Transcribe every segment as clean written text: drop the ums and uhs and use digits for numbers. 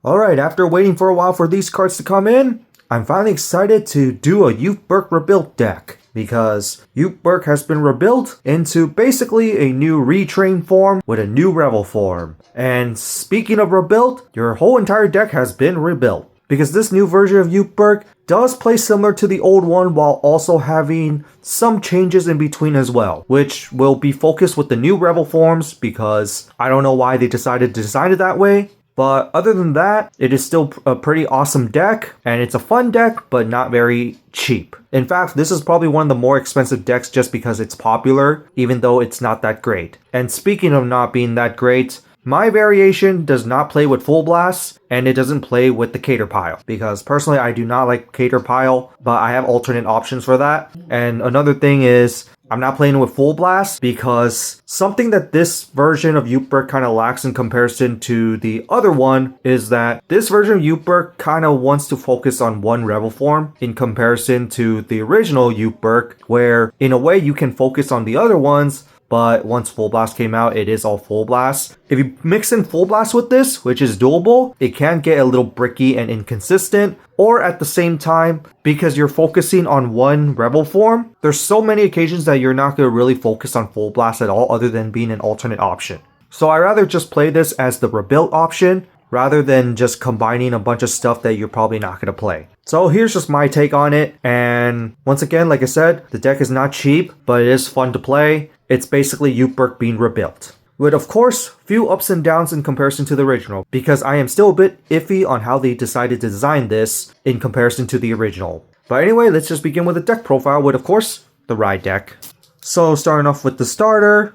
Alright, after waiting for a while for these cards to come in, I'm finally excited to do a Youthberk rebuilt deck. Because Youthberk has been rebuilt into basically a new retrain form with a new Revolform. And speaking of rebuilt, your whole entire deck has been rebuilt. Because this new version of Youthberk does play similar to the old one while also having some changes in between as well, which will be focused with the new Revolforms because I don't know why they decided to design it that way. But other than that, it is still a pretty awesome deck, and it's a fun deck, but not very cheap. In fact, this is probably one of the more expensive decks just because it's popular, even though it's not that great. And speaking of not being that great, my variation does not play with Full Blast, and it doesn't play with the Cater Pile, because personally I do not like Cater Pile, but I have alternate options for that. And another thing is, I'm not playing with Full Blast because something that this version of Youthberk kind of lacks in comparison to the other one is that this version of Youthberk kind of wants to focus on one Revolform in comparison to the original Youthberk, where in a way you can focus on the other ones, but once Full Blast came out, it is all Full Blast. If you mix in Full Blast with this, which is doable, it can get a little bricky and inconsistent, or at the same time, because you're focusing on one Revolform, there's so many occasions that you're not going to really focus on Full Blast at all other than being an alternate option. So I rather just play this as the rebuilt option, rather than just combining a bunch of stuff that you're probably not going to play. So here's just my take on it, and once again, like I said, the deck is not cheap, but it is fun to play. It's basically Youthberk being rebuilt. With of course, few ups and downs in comparison to the original, because I am still a bit iffy on how they decided to design this in comparison to the original. But anyway, let's just begin with the deck profile with of course, the Ride deck. So starting off with the starter,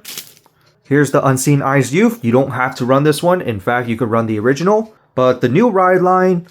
here's the Unseen Eyes Youth. You don't have to run this one, in fact you could run the original. But the new Ride line,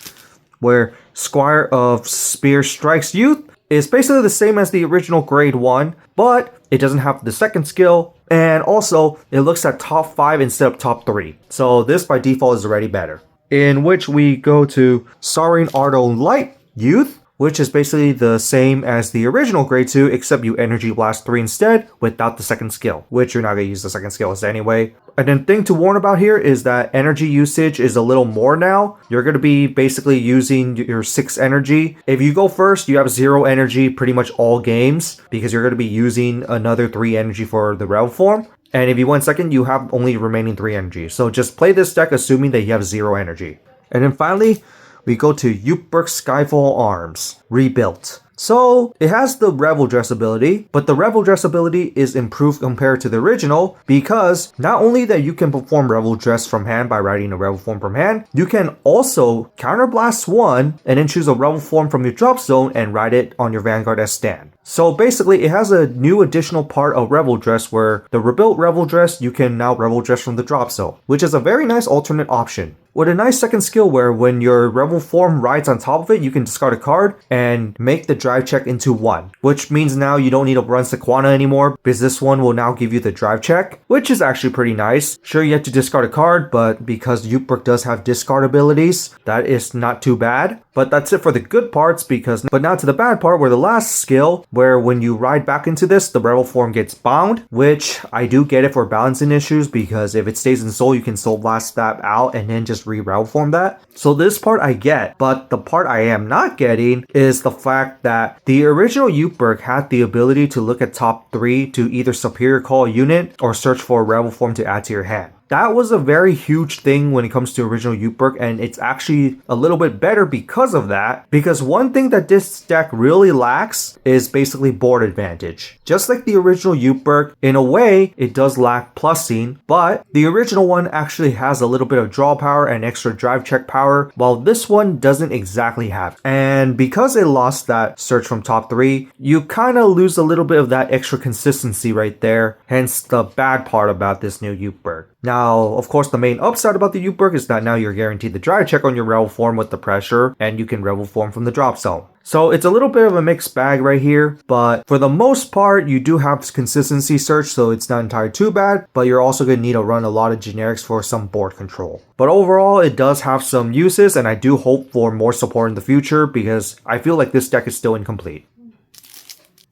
where Squire of Spear Strikes Youth, is basically the same as the original grade 1, but it doesn't have the second skill, and also it looks at top 5 instead of top 3. So this by default is already better. In which we go to Soaring Ardo Light Youth, which is basically the same as the original grade 2, except you Energy Blast 3 instead without the second skill, which you're not going to use the second skill anyway. And then thing to warn about here is that energy usage is a little more now. You're going to be basically using your 6 energy. If you go first, you have 0 energy pretty much all games, because you're going to be using another 3 energy for the Revolform. And if you went second, you have only remaining 3 energy. So just play this deck assuming that you have 0 energy. And then finally, we go to Youthberk Skyfall Arms, Rebuilt. So, it has the RevolDress ability, but the RevolDress ability is improved compared to the original because not only that you can perform RevolDress from hand by writing a Revolform from hand, you can also counterblast one and then choose a Revolform from your drop zone and write it on your Vanguard as stand. So basically, it has a new additional part of RevolDress where the rebuilt RevolDress, you can now RevolDress from the drop zone, which is a very nice alternate option. With a nice second skill where when your Revolform rides on top of it, you can discard a card and make the drive check into 1. Which means now you don't need to run Sequena anymore, because this one will now give you the drive check, which is actually pretty nice. Sure, you have to discard a card, but because Youthberk does have discard abilities, that is not too bad. But that's it for the good parts, but now to the bad part, where the last skill, where when you ride back into this, the Revolform gets bound, which I do get it for balancing issues, because if it stays in Soul, you can Soul Blast that out and then just re-Revolform that. So this part I get, but the part I am not getting is the fact that the original Youthberk had the ability to look at top 3 to either Superior Call a unit or search for a Revolform to add to your hand. That was a very huge thing when it comes to original Youthberk, and it's actually a little bit better because of that. Because one thing that this deck really lacks is basically board advantage. Just like the original Youthberk, in a way, it does lack plussing, but the original one actually has a little bit of draw power and extra drive check power, while this one doesn't exactly have. And because it lost that search from top 3, you kind of lose a little bit of that extra consistency right there, hence the bad part about this new Youthberk. Now, of course, the main upside about the Youthberk is that now you're guaranteed the drive check on your Revolform with the pressure, and you can Revolform from the drop zone. So it's a little bit of a mixed bag right here, but for the most part, you do have consistency search, so it's not entirely too bad, but you're also going to need to run a lot of generics for some board control. But overall, it does have some uses, and I do hope for more support in the future, because I feel like this deck is still incomplete.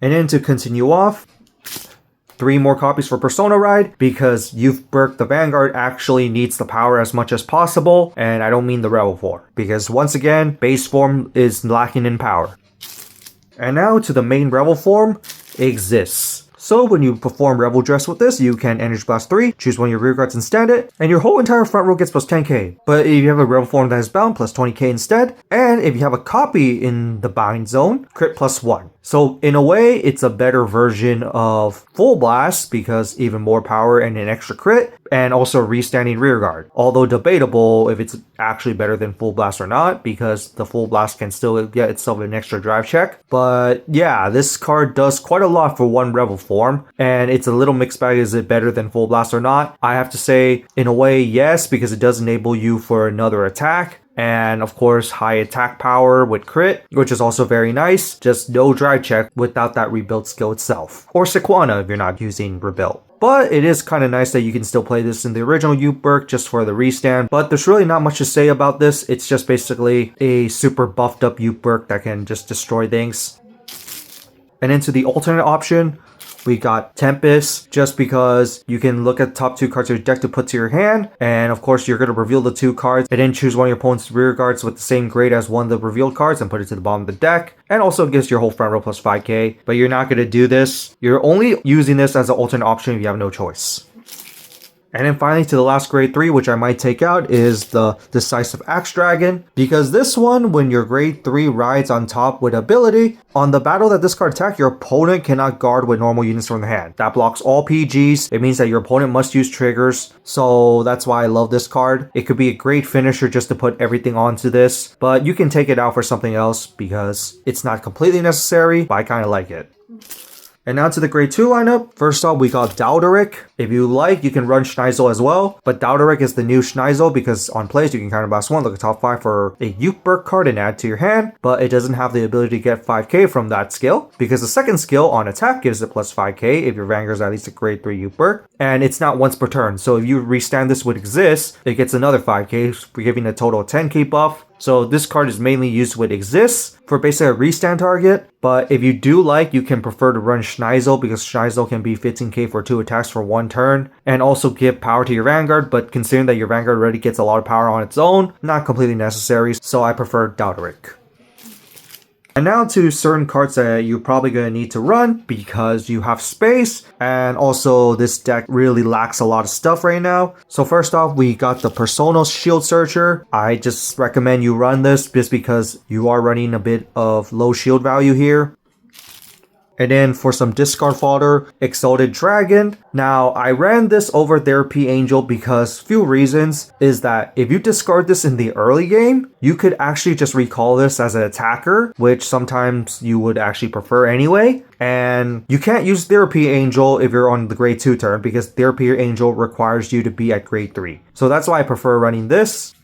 And then to continue off, 3 more copies for Persona Ride because Youthberk the Vanguard actually needs the power as much as possible, and I don't mean the Revolform, because once again, base form is lacking in power. And now to the main Revolform exists. So when you perform RevolDress with this, you can Energy Blast 3, choose one of your rear guards and stand it, and your whole entire front row gets plus 10k. But if you have a Revolform that is bound, plus 20k instead, and if you have a copy in the bind zone, crit plus 1. So in a way, it's a better version of Full Blast because even more power and an extra crit, and also restanding rear guard. Although debatable if it's actually better than Full Blast or not, because the Full Blast can still get itself an extra drive check. But yeah, this card does quite a lot for one Revolform, and it's a little mixed bag. Is it better than Full Blast or not? I have to say, in a way, yes, because it does enable you for another attack. And of course, high attack power with crit, which is also very nice. Just no drive check without that rebuild skill itself. Or Sequena if you're not using rebuild. But it is kind of nice that you can still play this in the original Youthberk just for the restand. But there's really not much to say about this. It's just basically a super buffed up Youthberk that can just destroy things. And into the alternate option, we got Tempest, just because you can look at the top 2 cards of your deck to put to your hand, and of course you're going to reveal the 2 cards and then choose one of your opponent's rear guards with the same grade as one of the revealed cards and put it to the bottom of the deck, and also gives your whole front row plus 5k. But you're not going to do this. You're only using this as an alternate option if you have no choice. And then finally to the last grade 3, which I might take out, is the Decisive Axe Dragon. Because this one, when your grade 3 rides on top with ability, on the battle that this card attack, your opponent cannot guard with normal units from the hand. That blocks all PGs. It means that your opponent must use triggers. So that's why I love this card. It could be a great finisher just to put everything onto this. But you can take it out for something else because it's not completely necessary, but I kind of like it. And now to the grade 2 lineup. First up, we got Dalderic. If you like, you can run Schneisel as well. But Dalderic is the new Schneisel because on plays, you can counter blast 1, look at top 5 for a Youthberk card and add to your hand. But it doesn't have the ability to get 5k from that skill because the second skill on attack gives it plus 5k if your Vanguard is at least a grade 3 Youthberk. And it's not once per turn. So if you restand this with Exist, it gets another 5k, giving a total of 10k buff. So this card is mainly used with Exists for basically a restand target. But if you do like, you can prefer to run Schneisel because Schneisel can be 15k for 2 attacks for 1 turn. And also give power to your Vanguard, but considering that your Vanguard already gets a lot of power on its own, not completely necessary. So I prefer Dalderic. And now to certain cards that you're probably going to need to run because you have space, and also this deck really lacks a lot of stuff right now. So first off, we got the Persona Shield Searcher. I just recommend you run this just because you are running a bit of low shield value here. And then for some discard fodder, Exalted Dragon. Now, I ran this over Therapy Angel because few reasons is that if you discard this in the early game, you could actually just recall this as an attacker, which sometimes you would actually prefer anyway. And you can't use Therapy Angel if you're on the grade 2 turn because Therapy Angel requires you to be at grade 3. So that's why I prefer running this.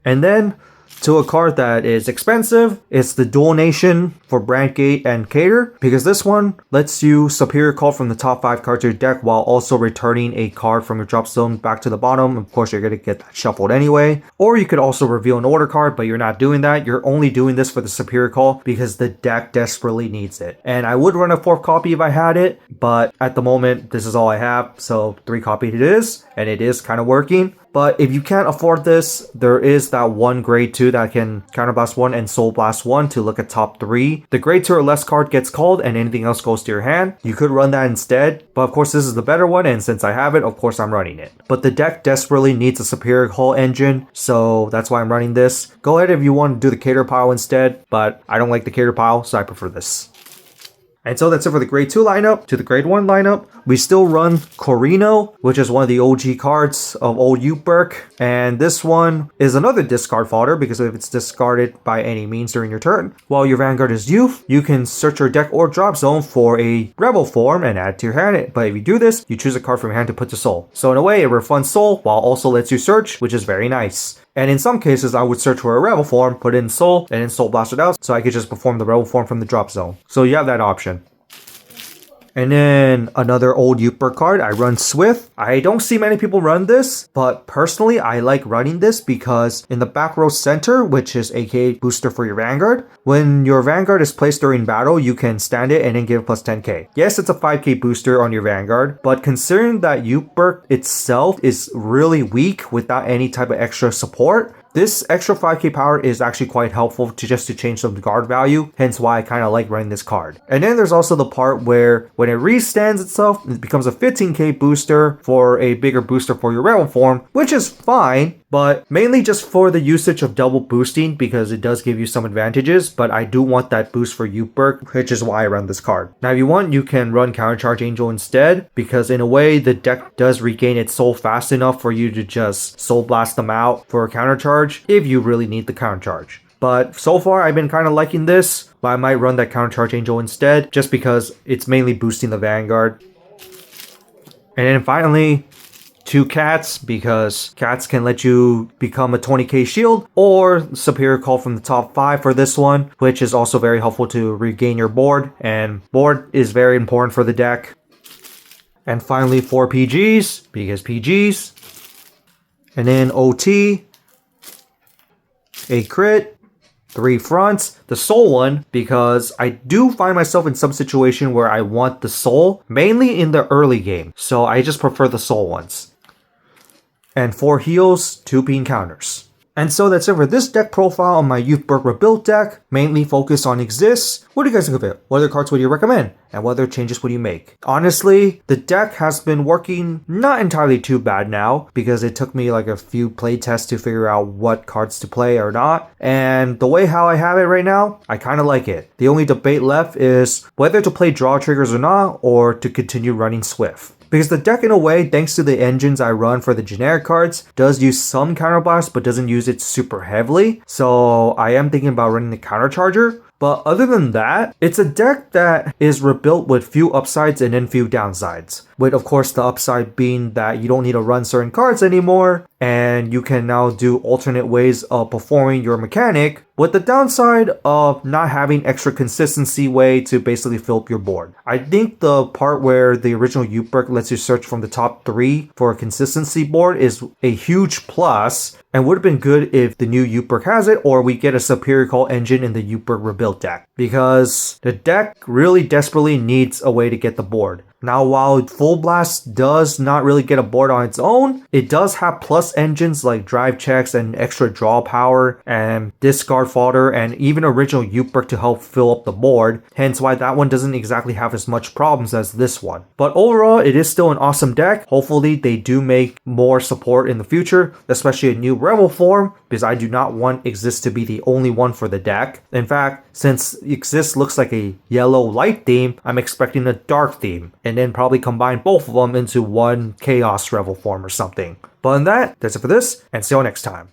And then to a card that is expensive, it's the Dual Nation for Brandgate and Cater, because this one lets you superior call from the top 5 cards of your deck while also returning a card from your drop zone back to the bottom. Of course, you're going to get that shuffled anyway. Or you could also reveal an order card, but you're not doing that. You're only doing this for the superior call because the deck desperately needs it. And I would run a 4th copy if I had it, but at the moment, this is all I have. So 3 copies it is, and it is kind of working. But if you can't afford this, there is that one grade 2 that can counterblast 1 and soul blast 1 to look at top 3. The grade 2 or less card gets called and anything else goes to your hand. You could run that instead, but of course this is the better one, and since I have it, of course I'm running it. But the deck desperately needs a superior call engine, so that's why I'm running this. Go ahead if you want to do the cater pile instead, but I don't like the cater pile, so I prefer this. And so that's it for the grade 2 lineup. To the grade 1 lineup, we still run Corino, which is one of the OG cards of old Youthberk. And this one is another discard fodder because if it's discarded by any means during your turn, while your Vanguard is Youth, you can search your deck or drop zone for a Revolform and add to your hand. But if you do this, you choose a card from your hand to put to Soul. So in a way, it refunds Soul while also lets you search, which is very nice. And in some cases, I would search for a Revolform, put it in Soul, and then Soul Blast it out, so I could just perform the Revolform from the drop zone. So you have that option. And then another old Youthberk card, I run Swift. I don't see many people run this, but personally I like running this because in the back row center, which is aka booster for your Vanguard, when your Vanguard is placed during battle, you can stand it and then give plus 10k. Yes, it's a 5k booster on your Vanguard, but considering that Youthberk itself is really weak without any type of extra support, this extra 5k power is actually quite helpful to change some guard value, hence why I kind of like running this card. And then there's also the part where when it restands itself, it becomes a 15k booster for a bigger booster for your Revolform, which is fine, but mainly just for the usage of double boosting because it does give you some advantages, but I do want that boost for Youthberk, which is why I run this card. Now if you want, you can run Countercharge Angel instead, because in a way the deck does regain its soul fast enough for you to just soul blast them out for a countercharge if you really need the countercharge. But so far I've been kind of liking this, but I might run that Countercharge Angel instead just because it's mainly boosting the Vanguard. And then finally, 2 cats, because cats can let you become a 20k shield or superior call from the top 5 for this one, which is also very helpful to regain your board, and board is very important for the deck. And finally 4 PGs, because PGs. And then OT, a crit, 3 fronts, the soul one, because I do find myself in some situation where I want the soul, mainly in the early game, so I just prefer the soul ones. And 4 heals, 2 ping counters. And so that's it for this deck profile on my Youthberk Rebuild deck, mainly focused on exists. What do you guys think of it? What other cards would you recommend? And what other changes would you make? Honestly, the deck has been working not entirely too bad now, because it took me like a few play tests to figure out what cards to play or not. And the way how I have it right now, I kind of like it. The only debate left is whether to play draw triggers or not, or to continue running Swift. Because the deck in a way, thanks to the engines I run for the generic cards, does use some counterblast but doesn't use it super heavily. So I am thinking about running the countercharger. But other than that, it's a deck that is rebuilt with few upsides and then few downsides. With of course the upside being that you don't need to run certain cards anymore, and you can now do alternate ways of performing your mechanic, with the downside of not having extra consistency way to basically fill up your board. I think the part where the original Youthberk lets you search from the top 3 for a consistency board is a huge plus, and would have been good if the new Youthberk has it, or we get a superior call engine in the Youthberk Rebuild deck, because the deck really desperately needs a way to get the board. Now, while Full Blast does not really get a board on its own, it does have plus engines like drive checks and extra draw power and discard fodder and even original Youthberk to help fill up the board, hence why that one doesn't exactly have as much problems as this one. But overall, it is still an awesome deck. Hopefully they do make more support in the future, especially a new Revolform, because I do not want Exist to be the only one for the deck. In fact, since Exist looks like a yellow light theme, I'm expecting a dark theme, and then probably combine both of them into one Chaos Revolform or something. But other than that, that's it for this, and see you all next time.